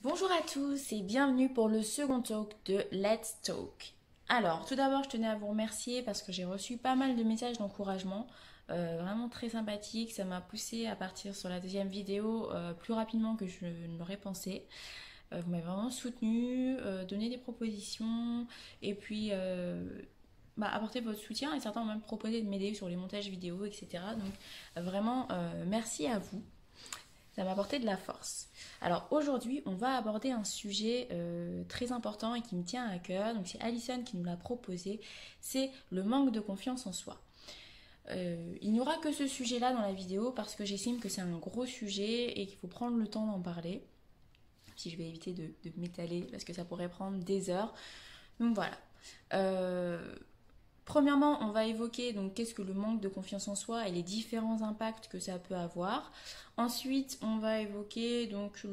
Bonjour à tous et bienvenue pour le second talk de Let's Talk. Alors, tout d'abord, je tenais à vous remercier parce que j'ai reçu pas mal de messages d'encouragement, vraiment très sympathiques. Ça m'a poussé à partir sur la deuxième vidéo plus rapidement que je ne l'aurais pensé. Vous m'avez vraiment soutenu, donné des propositions et puis apporté votre soutien et certains ont même proposé de m'aider sur les montages vidéo, etc. Donc, vraiment, merci à vous. Ça m'a apporté de la force. Alors aujourd'hui, on va aborder un sujet très important et qui me tient à cœur. Donc c'est Alison qui nous l'a proposé. C'est le manque de confiance en soi. Il n'y aura que ce sujet-là dans la vidéo parce que j'estime que c'est un gros sujet et qu'il faut prendre le temps d'en parler. Si je vais éviter de m'étaler parce que ça pourrait prendre des heures. Donc voilà. Euh, Premièrement, on va évoquer donc qu'est-ce que le manque de confiance en soi et les différents impacts que ça peut avoir. Ensuite, on va évoquer donc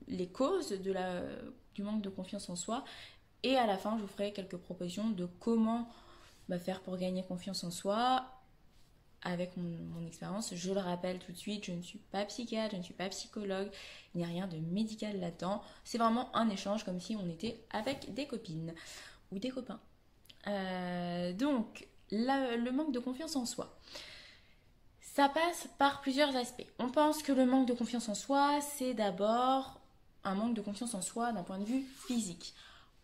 les causes du manque de confiance en soi. Et à la fin, je vous ferai quelques propositions de comment faire pour gagner confiance en soi avec mon expérience. Je le rappelle tout de suite, je ne suis pas psychiatre, je ne suis pas psychologue, il n'y a rien de médical là-dedans. C'est vraiment un échange comme si on était avec des copines ou des copains. Le manque de confiance en soi. Ça passe par plusieurs aspects. On pense que le manque de confiance en soi, c'est d'abord un manque de confiance en soi d'un point de vue physique.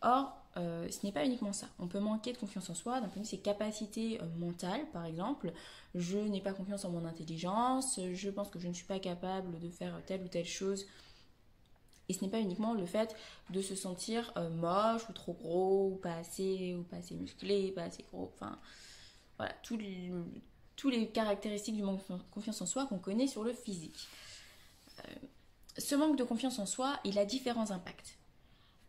Or, ce n'est pas uniquement ça. On peut manquer de confiance en soi d'un point de vue de ses capacités mentales, par exemple. Je n'ai pas confiance en mon intelligence, je pense que je ne suis pas capable de faire telle ou telle chose. Et ce n'est pas uniquement le fait de se sentir moche ou trop gros ou pas assez musclé, pas assez gros. Enfin, voilà, tous les caractéristiques du manque de confiance en soi qu'on connaît sur le physique. Ce manque de confiance en soi, il a différents impacts.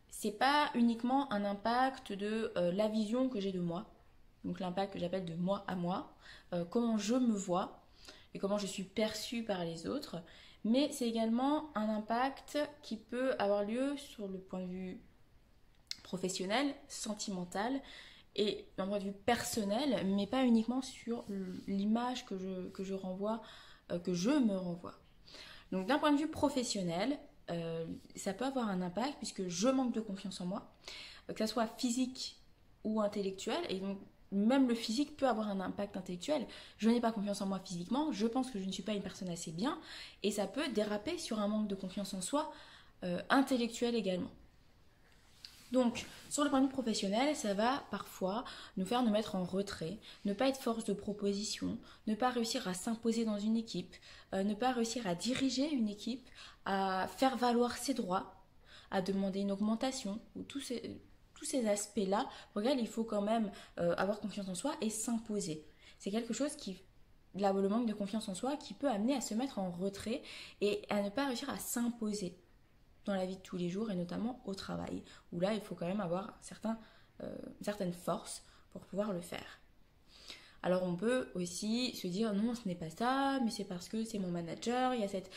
C'est pas uniquement un impact de la vision que j'ai de moi, donc l'impact que j'appelle de moi à moi, comment je me vois et comment je suis perçue par les autres, mais c'est également un impact qui peut avoir lieu sur le point de vue professionnel, sentimental et d'un point de vue personnel, mais pas uniquement sur l'image que je renvoie, que je me renvoie. Donc d'un point de vue professionnel, ça peut avoir un impact puisque je manque de confiance en moi, que ce soit physique ou intellectuel, et donc même le physique peut avoir un impact intellectuel. Je n'ai pas confiance en moi physiquement, je pense que je ne suis pas une personne assez bien, et ça peut déraper sur un manque de confiance en soi intellectuel également. Donc, sur le point de vue professionnel, ça va parfois nous faire nous mettre en retrait, ne pas être force de proposition, ne pas réussir à s'imposer dans une équipe, ne pas réussir à diriger une équipe, à faire valoir ses droits, à demander une augmentation, ou tous ces aspects-là pour lesquels il faut quand même avoir confiance en soi et s'imposer. C'est quelque chose qui, là, le manque de confiance en soi, qui peut amener à se mettre en retrait et à ne pas réussir à s'imposer dans la vie de tous les jours et notamment au travail, où là il faut quand même avoir une certaine force pour pouvoir le faire. Alors on peut aussi se dire non, ce n'est pas ça, mais c'est parce que c'est mon manager, il y a cette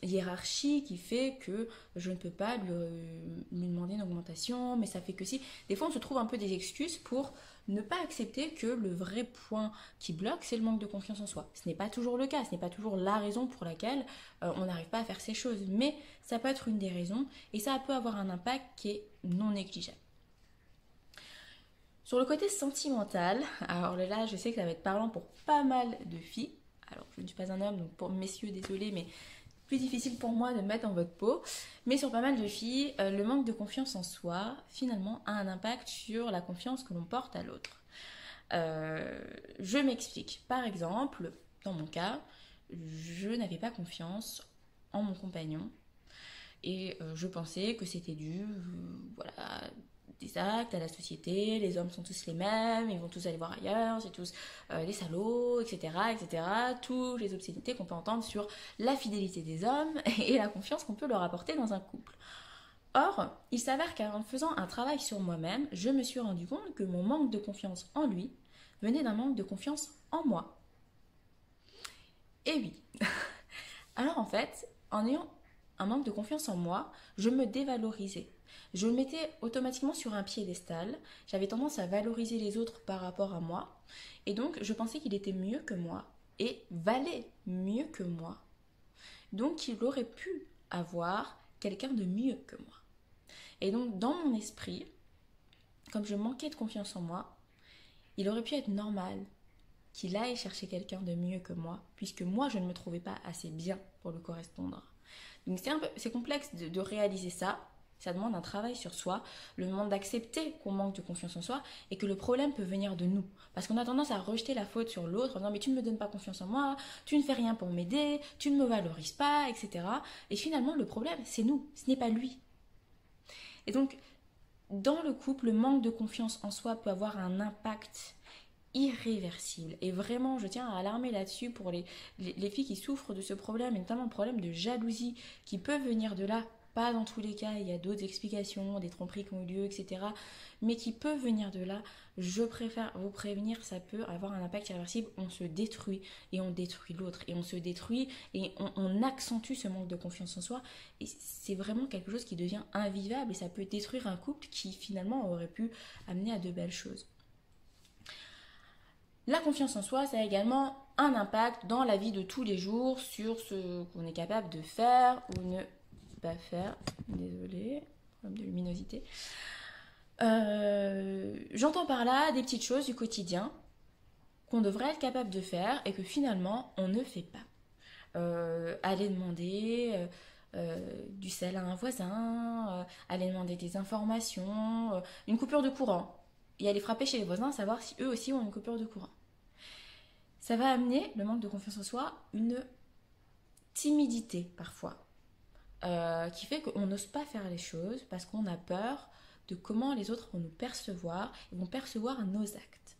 hiérarchie qui fait que je ne peux pas lui demander une augmentation, mais ça fait que si. Des fois on se trouve un peu des excuses pour ne pas accepter que le vrai point qui bloque, c'est le manque de confiance en soi. Ce n'est pas toujours le cas, ce n'est pas toujours la raison pour laquelle on n'arrive pas à faire ces choses, mais ça peut être une des raisons et ça peut avoir un impact qui est non négligeable. Sur le côté sentimental, alors là, je sais que ça va être parlant pour pas mal de filles. Alors, je ne suis pas un homme, donc pour messieurs, désolé, mais plus difficile pour moi de me mettre dans votre peau. Mais sur pas mal de filles, le manque de confiance en soi, finalement, a un impact sur la confiance que l'on porte à l'autre. Je m'explique. Par exemple, dans mon cas, je n'avais pas confiance en mon compagnon et je pensais que c'était dû, voilà, des actes à la société, les hommes sont tous les mêmes, ils vont tous aller voir ailleurs, c'est tous des salauds, etc., etc. Toutes les obscénités qu'on peut entendre sur la fidélité des hommes et la confiance qu'on peut leur apporter dans un couple. Or, il s'avère qu'en faisant un travail sur moi-même, je me suis rendu compte que mon manque de confiance en lui venait d'un manque de confiance en moi. Et oui. Alors en fait, en ayant un manque de confiance en moi, je me dévalorisais. Je me mettais automatiquement sur un piédestal, j'avais tendance à valoriser les autres par rapport à moi, et donc je pensais qu'il était mieux que moi, et valait mieux que moi. Donc il aurait pu avoir quelqu'un de mieux que moi. Et donc, dans mon esprit, comme je manquais de confiance en moi, il aurait pu être normal qu'il aille chercher quelqu'un de mieux que moi, puisque moi, je ne me trouvais pas assez bien pour le correspondre. Donc, c'est complexe de réaliser ça. Ça demande un travail sur soi, le demande d'accepter qu'on manque de confiance en soi et que le problème peut venir de nous. Parce qu'on a tendance à rejeter la faute sur l'autre en disant mais tu ne me donnes pas confiance en moi, tu ne fais rien pour m'aider, tu ne me valorises pas, etc. Et finalement, le problème, c'est nous, ce n'est pas lui. Et donc, dans le couple, le manque de confiance en soi peut avoir un impact irréversible. Et vraiment, je tiens à alarmer là-dessus pour les filles qui souffrent de ce problème, et notamment le problème de jalousie qui peut venir de là. Pas dans tous les cas, il y a d'autres explications, des tromperies qui ont eu lieu, etc. Mais qui peut venir de là. Je préfère vous prévenir, ça peut avoir un impact irréversible. On se détruit et on détruit l'autre. Et on se détruit et on accentue ce manque de confiance en soi. Et c'est vraiment quelque chose qui devient invivable et ça peut détruire un couple qui finalement aurait pu amener à de belles choses. La confiance en soi, ça a également un impact dans la vie de tous les jours sur ce qu'on est capable de faire ou ne pas faire. Désolée, problème de luminosité. J'entends par là des petites choses du quotidien qu'on devrait être capable de faire et que finalement on ne fait pas. Aller demander du sel à un voisin, aller demander des informations, une coupure de courant. Et aller frapper chez les voisins, savoir si eux aussi ont une coupure de courant. Ça va amener, le manque de confiance en soi, une timidité parfois, qui fait qu'on n'ose pas faire les choses parce qu'on a peur de comment les autres vont nous percevoir et vont percevoir nos actes.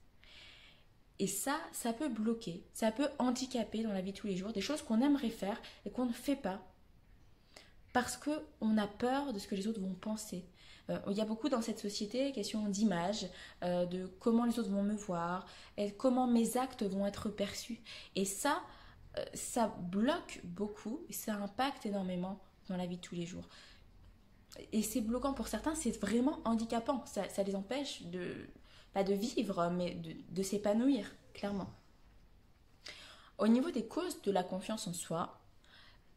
Et ça peut bloquer, ça peut handicaper dans la vie de tous les jours des choses qu'on aimerait faire et qu'on ne fait pas parce qu'on a peur de ce que les autres vont penser. Il y a beaucoup dans cette société question d'image, de comment les autres vont me voir, et comment mes actes vont être perçus. Et ça bloque beaucoup, et ça impacte énormément dans la vie de tous les jours. Et c'est bloquant pour certains, c'est vraiment handicapant. Ça les empêche pas de vivre, mais de s'épanouir, clairement. Au niveau des causes de la confiance en soi,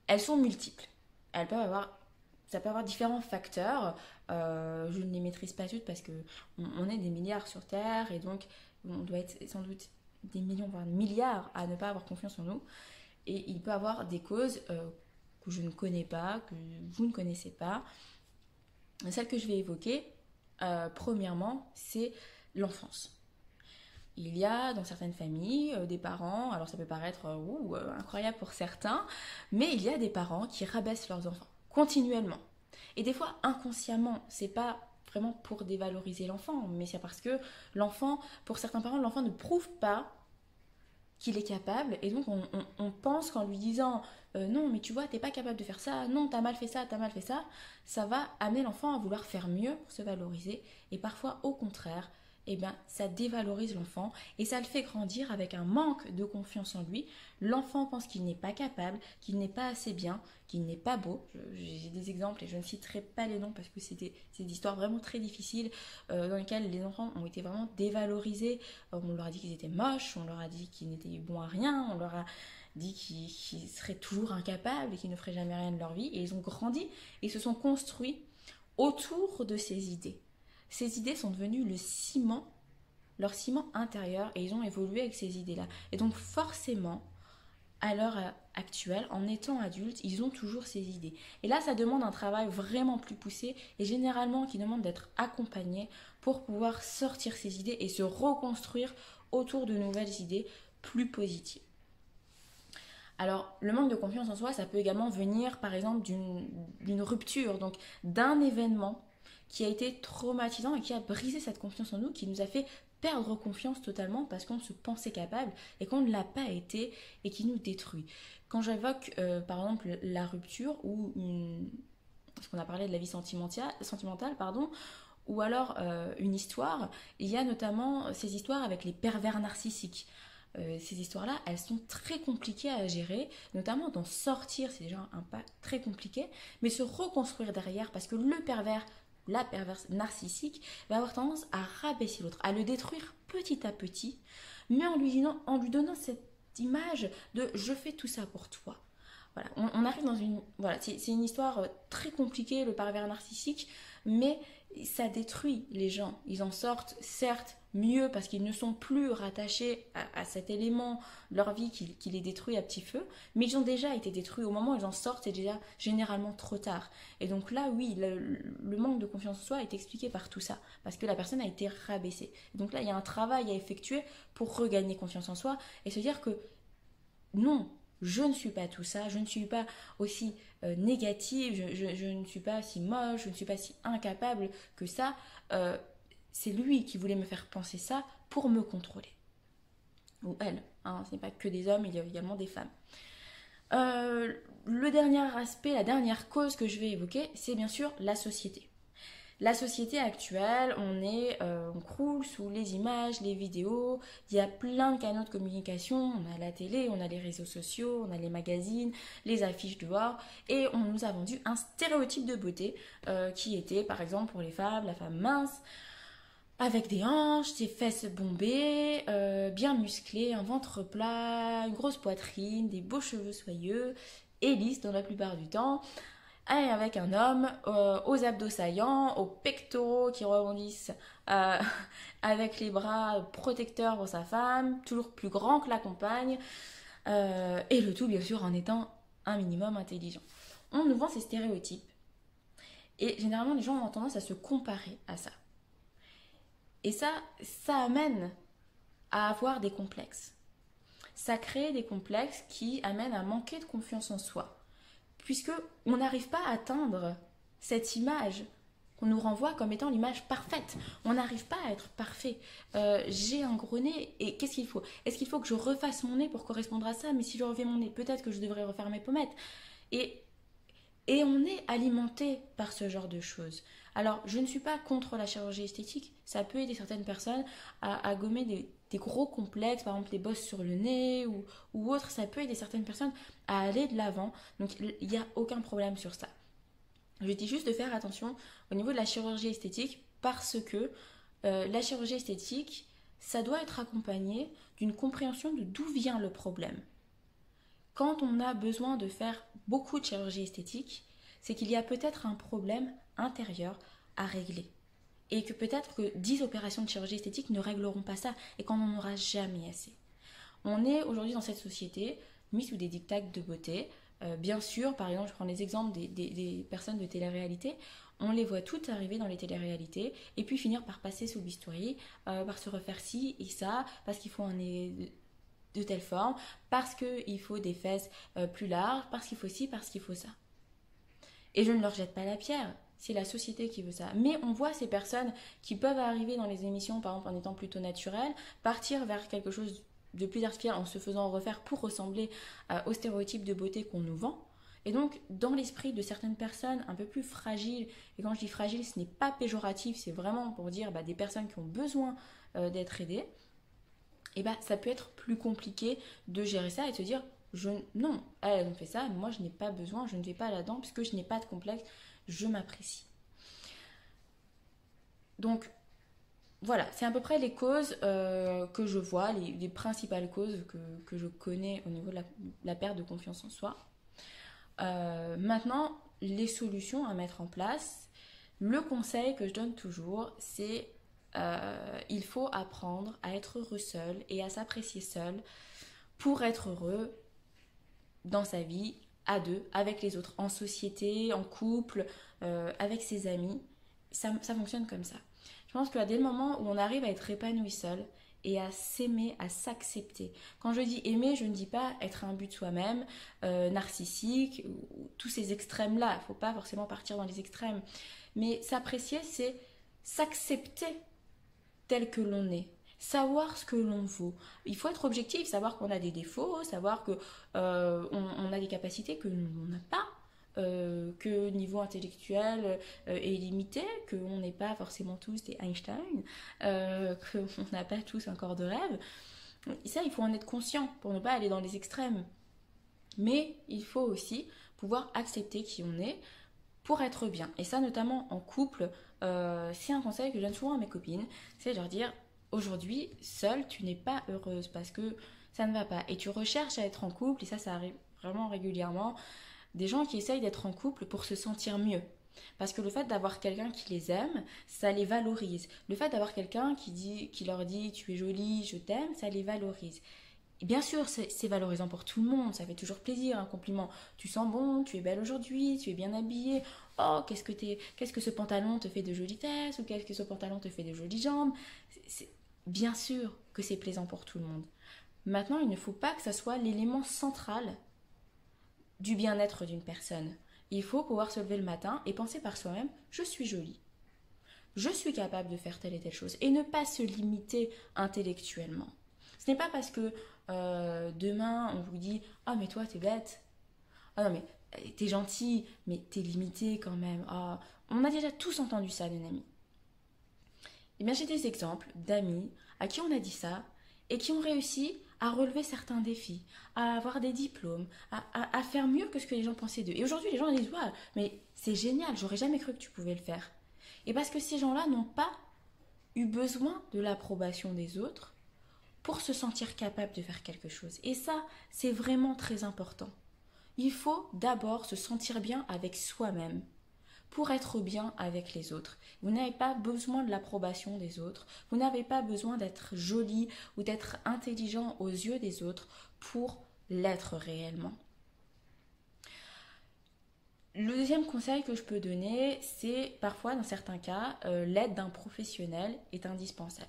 elles sont multiples. Ça peut avoir différents facteurs. Je ne les maîtrise pas toutes parce qu'on est des milliards sur Terre et donc on doit être sans doute des millions, voire des milliards à ne pas avoir confiance en nous. Et il peut y avoir des causes que je ne connais pas, que vous ne connaissez pas. Celle que je vais évoquer, premièrement, c'est l'enfance. Il y a dans certaines familles des parents, alors ça peut paraître incroyable pour certains, mais il y a des parents qui rabaissent leurs enfants continuellement. Et des fois inconsciemment, c'est pas vraiment pour dévaloriser l'enfant, mais c'est parce que l'enfant, pour certains parents, l'enfant ne prouve pas qu'il est capable, et donc on pense qu'en lui disant non mais tu vois t'es pas capable de faire ça, non t'as mal fait ça, ça va amener l'enfant à vouloir faire mieux pour se valoriser, et parfois au contraire, eh bien, ça dévalorise l'enfant et ça le fait grandir avec un manque de confiance en lui. L'enfant pense qu'il n'est pas capable, qu'il n'est pas assez bien, qu'il n'est pas beau. J'ai des exemples et je ne citerai pas les noms parce que c'est des histoires vraiment très difficiles dans lesquelles les enfants ont été vraiment dévalorisés. On leur a dit qu'ils étaient moches, on leur a dit qu'ils n'étaient bons à rien, on leur a dit qu'ils seraient toujours incapables et qu'ils ne feraient jamais rien de leur vie. Et ils ont grandi et se sont construits autour de ces idées. Ces idées sont devenues leur ciment intérieur, et ils ont évolué avec ces idées-là. Et donc forcément, à l'heure actuelle, en étant adultes, ils ont toujours ces idées. Et là, ça demande un travail vraiment plus poussé et généralement qui demande d'être accompagné pour pouvoir sortir ces idées et se reconstruire autour de nouvelles idées plus positives. Alors, le manque de confiance en soi, ça peut également venir, par exemple, d'une rupture, donc d'un événement qui a été traumatisant et qui a brisé cette confiance en nous, qui nous a fait perdre confiance totalement parce qu'on se pensait capable et qu'on ne l'a pas été et qui nous détruit. Quand j'évoque par exemple la rupture ou parce qu'on a parlé de la vie sentimentale, ou alors une histoire, il y a notamment ces histoires avec les pervers narcissiques. Ces histoires-là, elles sont très compliquées à gérer, notamment d'en sortir, c'est déjà un pas très compliqué, mais se reconstruire derrière parce que le pervers, la perverse narcissique va avoir tendance à rabaisser l'autre, à le détruire petit à petit, mais en lui donnant cette image de « je fais tout ça pour toi ». Voilà, on arrive dans une... Voilà, c'est une histoire très compliquée, le pervers narcissique, mais ça détruit les gens. Ils en sortent, certes, mieux parce qu'ils ne sont plus rattachés à cet élément de leur vie qui les détruit à petit feu, mais ils ont déjà été détruits. Au moment où ils en sortent, c'est déjà généralement trop tard. Et donc là, oui, le manque de confiance en soi est expliqué par tout ça, parce que la personne a été rabaissée. Donc là, il y a un travail à effectuer pour regagner confiance en soi et se dire que non, je ne suis pas tout ça, je ne suis pas aussi négative, je ne suis pas si moche, je ne suis pas si incapable que ça. Euh, c'est lui qui voulait me faire penser ça pour me contrôler. Ou elle, hein, ce n'est pas que des hommes, il y a également des femmes. Le dernier aspect, la dernière cause que je vais évoquer, c'est bien sûr la société. La société actuelle, on croule sous les images, les vidéos, il y a plein de canaux de communication, on a la télé, on a les réseaux sociaux, on a les magazines, les affiches dehors, et on nous a vendu un stéréotype de beauté qui était par exemple pour les femmes, la femme mince, avec des hanches, des fesses bombées, bien musclées, un ventre plat, une grosse poitrine, des beaux cheveux soyeux, et lisses dans la plupart du temps, et avec un homme aux abdos saillants, aux pectoraux qui rebondissent, euh, avec les bras protecteurs pour sa femme, toujours plus grand que la compagne, et le tout bien sûr en étant un minimum intelligent. On nous vend ces stéréotypes, et généralement les gens ont tendance à se comparer à ça. Et ça amène à avoir des complexes. Ça crée des complexes qui amènent à manquer de confiance en soi. Puisque on n'arrive pas à atteindre cette image qu'on nous renvoie comme étant l'image parfaite. On n'arrive pas à être parfait. J'ai un gros nez et qu'est-ce qu'il faut? Est-ce qu'il faut que je refasse mon nez pour correspondre à ça? Mais si je refais mon nez, peut-être que je devrais refaire mes pommettes. Et et on est alimenté par ce genre de choses. Alors, je ne suis pas contre la chirurgie esthétique. Ça peut aider certaines personnes à gommer des gros complexes, par exemple des bosses sur le nez ou autre. Ça peut aider certaines personnes à aller de l'avant. Donc, il n'y a aucun problème sur ça. Je dis juste de faire attention au niveau de la chirurgie esthétique parce que la chirurgie esthétique, ça doit être accompagné d'une compréhension de d'où vient le problème. Quand on a besoin de faire beaucoup de chirurgie esthétique, c'est qu'il y a peut-être un problème intérieur à régler. Et que peut-être que 10 opérations de chirurgie esthétique ne régleront pas ça et qu'on n'en aura jamais assez. On est aujourd'hui dans cette société mis sous des diktats de beauté. Bien sûr, par exemple, je prends les exemples des personnes de télé-réalité. On les voit toutes arriver dans les télé-réalités et puis finir par passer sous le bistouri, par se refaire ci et ça, parce qu'il faut un nez de telle forme, parce qu'il faut des fesses plus larges, parce qu'il faut ci, parce qu'il faut ça. Et je ne leur jette pas la pierre, c'est la société qui veut ça. Mais on voit ces personnes qui peuvent arriver dans les émissions, par exemple en étant plutôt naturelles, partir vers quelque chose de plus artificiel en se faisant refaire pour ressembler au stéréotype de beauté qu'on nous vend. Et donc, dans l'esprit de certaines personnes un peu plus fragiles, et quand je dis fragile, ce n'est pas péjoratif, c'est vraiment pour dire des personnes qui ont besoin d'être aidées, et ça peut être plus compliqué de gérer ça et de se dire non, elle me fait ça, moi je n'ai pas besoin, je ne vais pas là-dedans puisque je n'ai pas de complexe, je m'apprécie. Donc voilà, c'est à peu près les causes que je vois, les principales causes que je connais au niveau de la perte de confiance en soi. Maintenant, les solutions à mettre en place, le conseil que je donne toujours, c'est il faut apprendre à être heureux seul et à s'apprécier seul pour être heureux dans sa vie, à deux, avec les autres, en société, en couple, avec ses amis. Ça fonctionne comme ça. Je pense qu'à dès le moment où on arrive à être épanoui seul et à s'aimer, à s'accepter. Quand je dis aimer, je ne dis pas être un but de soi-même, narcissique, ou tous ces extrêmes-là. Il ne faut pas forcément partir dans les extrêmes. Mais s'apprécier, c'est s'accepter tel que l'on est, savoir ce que l'on vaut. Il faut être objectif, savoir qu'on a des défauts, savoir que on a des capacités que l'on n'a pas, que niveau intellectuel est limité, qu'on n'est pas forcément tous des Einstein, qu'on n'a pas tous un corps de rêve. Et ça, il faut en être conscient pour ne pas aller dans les extrêmes. Mais il faut aussi pouvoir accepter qui on est pour être bien. Et ça, notamment en couple, c'est un conseil que je donne souvent à mes copines, c'est de leur dire, aujourd'hui, seule, tu n'es pas heureuse parce que ça ne va pas. Et tu recherches à être en couple, et ça arrive vraiment régulièrement des gens qui essayent d'être en couple pour se sentir mieux. Parce que le fait d'avoir quelqu'un qui les aime, ça les valorise. Le fait d'avoir quelqu'un qui leur dit tu es jolie, je t'aime, ça les valorise. Et bien sûr, c'est valorisant pour tout le monde, ça fait toujours plaisir un compliment. Tu sens bon, tu es belle aujourd'hui, tu es bien habillée. Oh, qu'est-ce que ce pantalon te fait de jolies fesses ou qu'est-ce que ce pantalon te fait de jolies jambes. Bien sûr que c'est plaisant pour tout le monde. Maintenant, il ne faut pas que ça soit l'élément central du bien-être d'une personne. Il faut pouvoir se lever le matin et penser par soi-même, je suis jolie. Je suis capable de faire telle et telle chose. Et ne pas se limiter intellectuellement. Ce n'est pas parce que demain on vous dit ah mais toi t'es bête, ah non mais t'es gentil mais t'es limité quand même, ah on a déjà tous entendu ça d'une amie. Et bien j'ai des exemples d'amis à qui on a dit ça et qui ont réussi à relever certains défis, à avoir des diplômes, à faire mieux que ce que les gens pensaient d'eux. Et aujourd'hui les gens disent ouais mais c'est génial, j'aurais jamais cru que tu pouvais le faire. Et parce que ces gens-là n'ont pas eu besoin de l'approbation des autres pour se sentir capable de faire quelque chose. Et ça, c'est vraiment très important. Il faut d'abord se sentir bien avec soi-même pour être bien avec les autres. Vous n'avez pas besoin de l'approbation des autres. Vous n'avez pas besoin d'être joli ou d'être intelligent aux yeux des autres pour l'être réellement. Le deuxième conseil que je peux donner, c'est parfois dans certains cas, l'aide d'un professionnel est indispensable.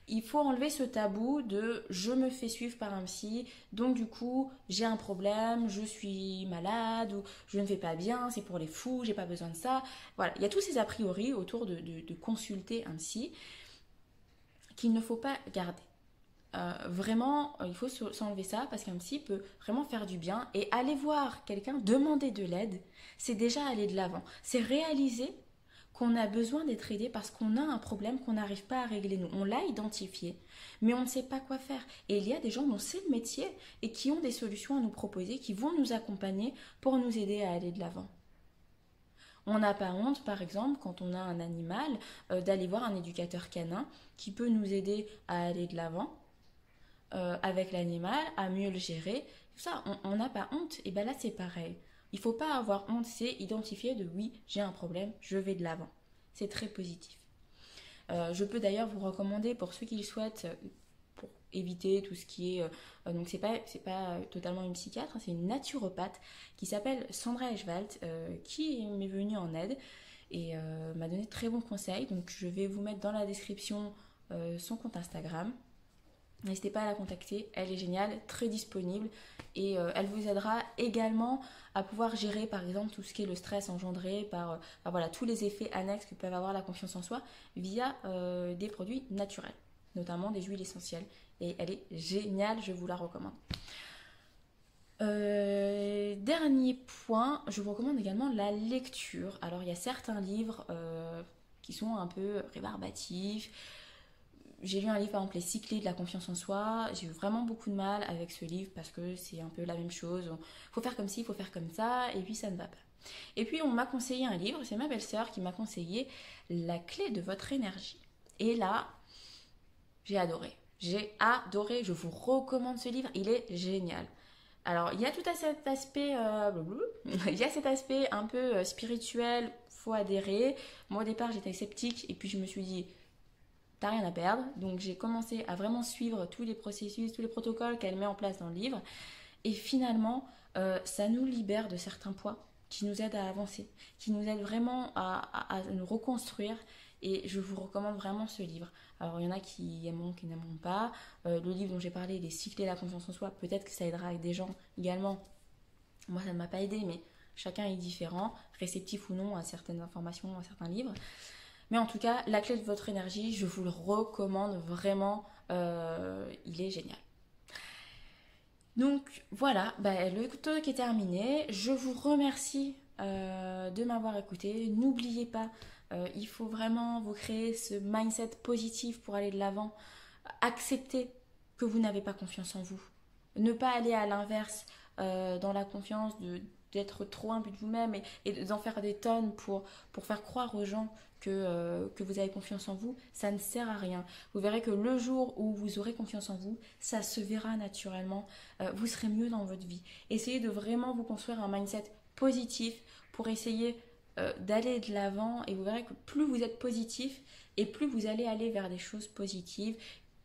Il faut enlever ce tabou de je me fais suivre par un psy, donc du coup j'ai un problème, je suis malade ou je ne vais pas bien, c'est pour les fous, j'ai pas besoin de ça. Voilà, il y a tous ces a priori autour de consulter un psy qu'il ne faut pas garder. Vraiment, il faut s'enlever ça parce qu'un psy peut vraiment faire du bien et aller voir quelqu'un, demander de l'aide, c'est déjà aller de l'avant. C'est réaliser qu'on a besoin d'être aidé parce qu'on a un problème qu'on n'arrive pas à régler nous. On l'a identifié, mais on ne sait pas quoi faire. Et il y a des gens dont c'est le métier et qui ont des solutions à nous proposer, qui vont nous accompagner pour nous aider à aller de l'avant. On n'a pas honte, par exemple, quand on a un animal, d'aller voir un éducateur canin qui peut nous aider à aller de l'avant avec l'animal, à mieux le gérer. Tout ça, on n'a pas honte. Et bien là, c'est pareil. Il ne faut pas avoir honte, c'est identifier de oui, j'ai un problème, je vais de l'avant. C'est très positif. Je peux d'ailleurs vous recommander pour ceux qui le souhaitent, pour éviter tout ce qui est... donc c'est pas totalement une psychiatre, hein, c'est une naturopathe qui s'appelle Sandra Eschwald, qui m'est venue en aide et m'a donné de très bons conseils. Donc je vais vous mettre dans la description son compte Instagram. N'hésitez pas à la contacter, elle est géniale, très disponible et elle vous aidera également à pouvoir gérer par exemple tout ce qui est le stress engendré par voilà, tous les effets annexes que peuvent avoir la confiance en soi via des produits naturels, notamment des huiles essentielles. Et elle est géniale, je vous la recommande. Dernier point, je vous recommande également la lecture. Alors il y a certains livres qui sont un peu rébarbatifs. J'ai lu un livre par exemple Les 6 clés de la confiance en soi. J'ai eu vraiment beaucoup de mal avec ce livre parce que c'est un peu la même chose. Il faut faire comme ci, il faut faire comme ça et puis ça ne va pas. Et puis on m'a conseillé un livre, c'est ma belle-sœur qui m'a conseillé La clé de votre énergie. Et là, j'ai adoré. J'ai adoré, je vous recommande ce livre, il est génial. Alors, il y a tout cet aspect, il y a cet aspect un peu spirituel, faut adhérer. Moi au départ j'étais sceptique et puis je me suis dit t'as rien à perdre. Donc j'ai commencé à vraiment suivre tous les processus, tous les protocoles qu'elle met en place dans le livre. Et finalement, ça nous libère de certains poids qui nous aident à avancer, qui nous aident vraiment à nous reconstruire. Et je vous recommande vraiment ce livre. Alors il y en a qui aimeront, qui n'aimeront pas. Le livre dont j'ai parlé, Les 6 clés de la confiance en soi, peut-être que ça aidera avec des gens également. Moi ça ne m'a pas aidé, mais chacun est différent, réceptif ou non à certaines informations, à certains livres. Mais en tout cas, La clé de votre énergie, je vous le recommande vraiment, il est génial. Donc voilà, le talk est terminé. Je vous remercie de m'avoir écouté. N'oubliez pas, il faut vraiment vous créer ce mindset positif pour aller de l'avant. Accepter que vous n'avez pas confiance en vous. Ne pas aller à l'inverse dans la confiance, d'être trop imbu de vous-même et d'en faire des tonnes pour faire croire aux gens que vous avez confiance en vous, ça ne sert à rien. Vous verrez que le jour où vous aurez confiance en vous, ça se verra naturellement. Vous serez mieux dans votre vie. Essayez de vraiment vous construire un mindset positif pour essayer d'aller de l'avant, et vous verrez que plus vous êtes positif et plus vous allez aller vers des choses positives,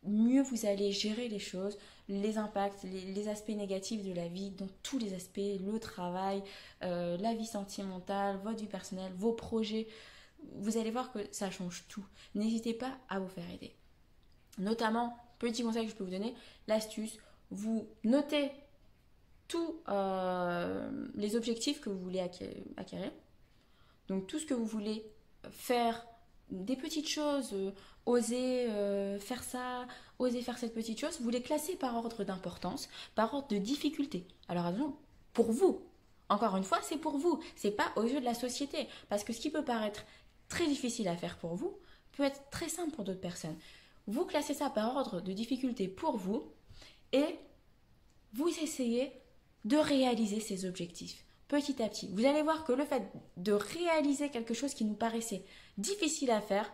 mieux vous allez gérer les choses, les impacts, les aspects négatifs de la vie, donc tous les aspects, le travail, la vie sentimentale, votre vie personnelle, vos projets. Vous allez voir que ça change tout. N'hésitez pas à vous faire aider. Notamment, petit conseil que je peux vous donner, l'astuce, vous notez tous les objectifs que vous voulez acquérir. Donc tout ce que vous voulez faire, des petites choses, oser faire ça, oser faire cette petite chose, vous les classez par ordre d'importance, par ordre de difficulté. Alors attention, pour vous, encore une fois, c'est pour vous, c'est pas aux yeux de la société. Parce que ce qui peut paraître très difficile à faire pour vous peut être très simple pour d'autres personnes. Vous classez ça par ordre de difficulté pour vous et vous essayez de réaliser ces objectifs petit à petit. Vous allez voir que le fait de réaliser quelque chose qui nous paraissait difficile à faire,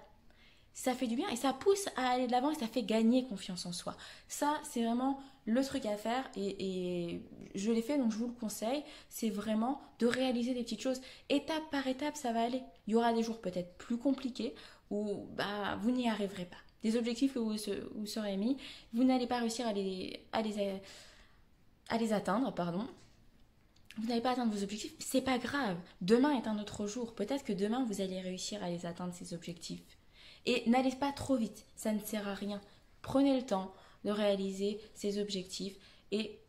ça fait du bien et ça pousse à aller de l'avant et ça fait gagner confiance en soi. Ça, c'est vraiment le truc à faire et je l'ai fait, donc je vous le conseille. C'est vraiment de réaliser des petites choses. Étape par étape, ça va aller. Il y aura des jours peut-être plus compliqués où vous n'y arriverez pas. Des objectifs que vous serez mis, vous n'allez pas réussir à les atteindre, pardon. Vous n'allez pas atteindre vos objectifs, c'est pas grave. Demain est un autre jour. Peut-être que demain, vous allez réussir à les atteindre, ces objectifs. Et n'allez pas trop vite, ça ne sert à rien. Prenez le temps de réaliser ces objectifs et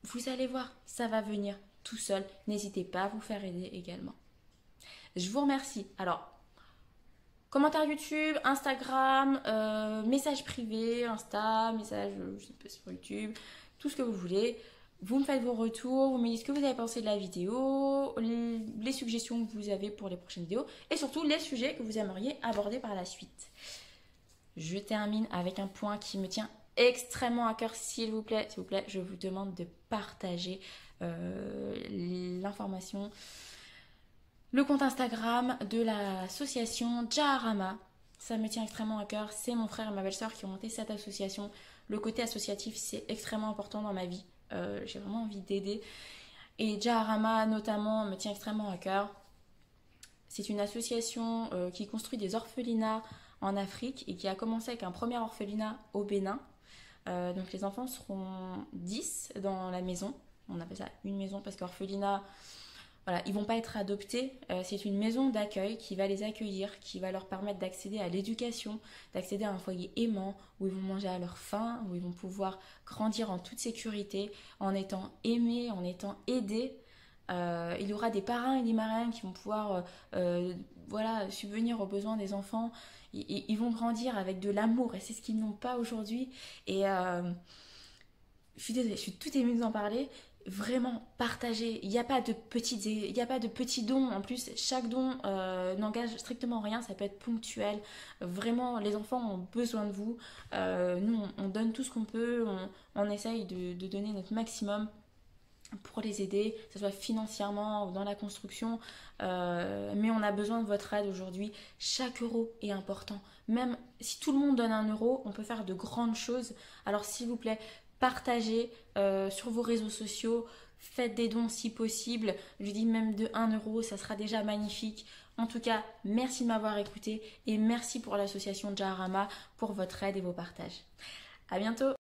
vous allez voir, ça va venir tout seul. N'hésitez pas à vous faire aider également. Je vous remercie. Alors, commentaire YouTube, Instagram, message privé, Insta, message je sais pas, sur YouTube, tout ce que vous voulez. Vous me faites vos retours, vous me dites ce que vous avez pensé de la vidéo, les suggestions que vous avez pour les prochaines vidéos et surtout les sujets que vous aimeriez aborder par la suite. Je termine avec un point qui me tient extrêmement à cœur, s'il vous plaît, je vous demande de partager l'information, le compte Instagram de l'association Jaharama. Ça me tient extrêmement à cœur, c'est mon frère et ma belle-sœur qui ont monté cette association. Le côté associatif, c'est extrêmement important dans ma vie. J'ai vraiment envie d'aider et Jaharama notamment me tient extrêmement à cœur. C'est une association qui construit des orphelinats en Afrique et qui a commencé avec un premier orphelinat au Bénin. Donc les enfants seront 10 dans la maison, on appelle ça une maison parce qu'orphelinat, voilà, ils ne vont pas être adoptés, c'est une maison d'accueil qui va les accueillir, qui va leur permettre d'accéder à l'éducation, d'accéder à un foyer aimant, où ils vont manger à leur faim, où ils vont pouvoir grandir en toute sécurité, en étant aimés, en étant aidés. Il y aura des parrains et des marraines qui vont pouvoir subvenir aux besoins des enfants. Ils vont grandir avec de l'amour et c'est ce qu'ils n'ont pas aujourd'hui. Et je suis désolée, je suis toute émue d'en parler. Vraiment partager, il n'y a pas de petits dons, en plus chaque don n'engage strictement rien, ça peut être ponctuel, vraiment les enfants ont besoin de vous, nous on donne tout ce qu'on peut, on essaye de donner notre maximum pour les aider, que ce soit financièrement ou dans la construction, mais on a besoin de votre aide aujourd'hui. Chaque euro est important, même si tout le monde donne 1 euro, on peut faire de grandes choses. Alors s'il vous plaît, partagez sur vos réseaux sociaux, faites des dons si possible, je dis même de 1 euro, ça sera déjà magnifique. En tout cas, merci de m'avoir écouté et merci pour l'association Jaharama pour votre aide et vos partages. À bientôt.